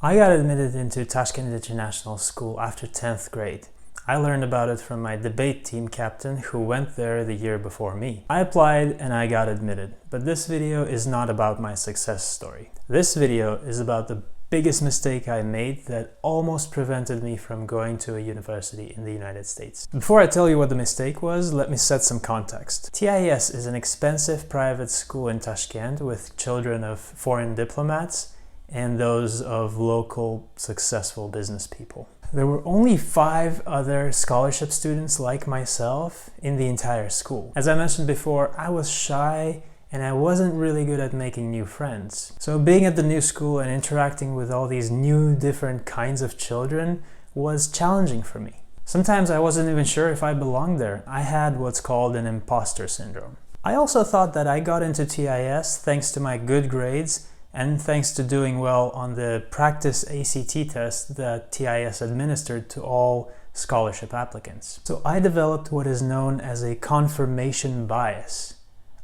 I got admitted into Tashkent International School after 10th grade. I learned about it from my debate team captain who went there the year before me. I applied and I got admitted, but this video is not about my success story. This video is about the biggest mistake I made that almost prevented me from going to a university in the United States. Before I tell you what the mistake was, let me set some context. TIS is an expensive private school in Tashkent with children of foreign diplomats and those of local successful business people. There were only 5 other scholarship students like myself in the entire school. As I mentioned before, I was shy and I wasn't really good at making new friends. So being at the new school and interacting with all these new different kinds of children was challenging for me. Sometimes I wasn't even sure if I belonged there. I had what's called an imposter syndrome. I also thought that I got into TIS thanks to my good grades and thanks to doing well on the practice ACT test that TIS administered to all scholarship applicants. So I developed what is known as a confirmation bias.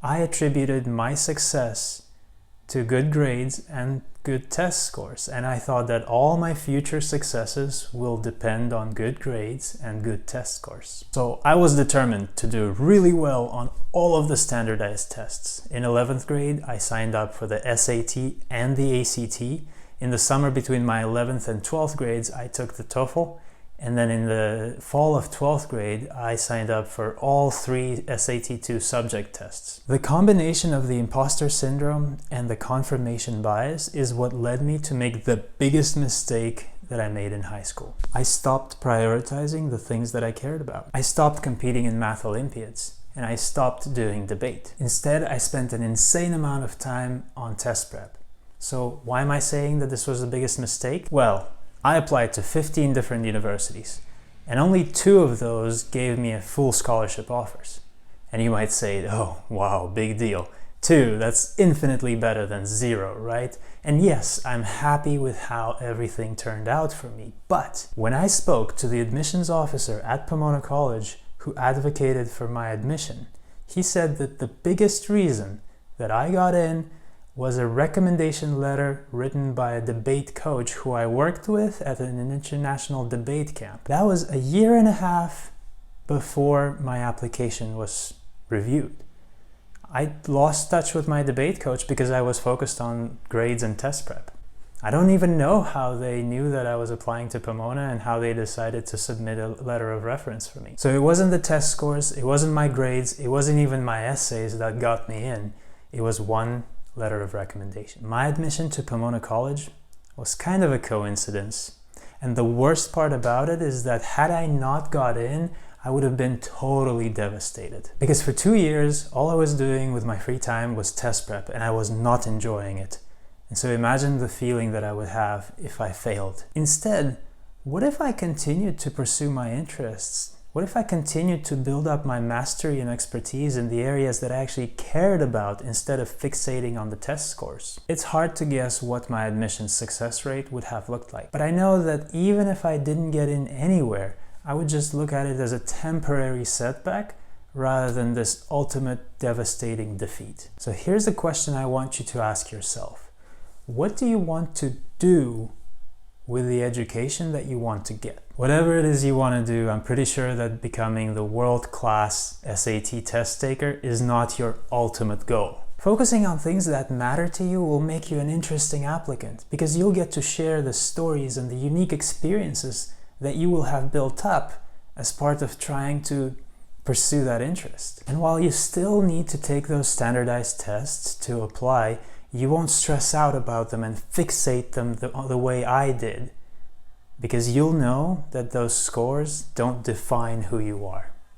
I attributed my success to good grades and good test scores, and I thought that all my future successes will depend on good grades and good test scores. So I was determined to do really well on all of the standardized tests. In 11th grade, I signed up for the SAT and the ACT. In the summer between my 11th and 12th grades, I took the TOEFL. And then in the fall of 12th grade, I signed up for all 3 SAT-2 subject tests. The combination of the imposter syndrome and the confirmation bias is what led me to make the biggest mistake that I made in high school. I stopped prioritizing the things that I cared about. I stopped competing in math Olympiads, and I stopped doing debate. Instead, I spent an insane amount of time on test prep. So why am I saying that this was the biggest mistake? Well, I applied to 15 different universities, and only 2 of those gave me a full scholarship offers. And you might say, oh, wow, big deal. 2, that's infinitely better than 0, right? And yes, I'm happy with how everything turned out for me. But when I spoke to the admissions officer at Pomona College who advocated for my admission, he said that the biggest reason that I got in was a recommendation letter written by a debate coach who I worked with at an international debate camp. That was a year and a half before my application was reviewed. I lost touch with my debate coach because I was focused on grades and test prep. I don't even know how they knew that I was applying to Pomona and how they decided to submit a letter of reference for me. So it wasn't the test scores, it wasn't my grades, it wasn't even my essays that got me in. It was one letter of recommendation. My admission to Pomona College was kind of a coincidence. And the worst part about it is that had I not got in, I would have been totally devastated. Because for 2 years, all I was doing with my free time was test prep, and I was not enjoying it. And so imagine the feeling that I would have if I failed. Instead, what if I continued to pursue my interests? What if I continued to build up my mastery and expertise in the areas that I actually cared about instead of fixating on the test scores? It's hard to guess what my admission success rate would have looked like. But I know that even if I didn't get in anywhere, I would just look at it as a temporary setback rather than this ultimate devastating defeat. So here's the question I want you to ask yourself. What do you want to do with the education that you want to get? Whatever it is you want to do, I'm pretty sure that becoming the world-class SAT test taker is not your ultimate goal. Focusing on things that matter to you will make you an interesting applicant because you'll get to share the stories and the unique experiences that you will have built up as part of trying to pursue that interest. And while you still need to take those standardized tests to apply, you won't stress out about them and fixate them the way I did, because you'll know that those scores don't define who you are.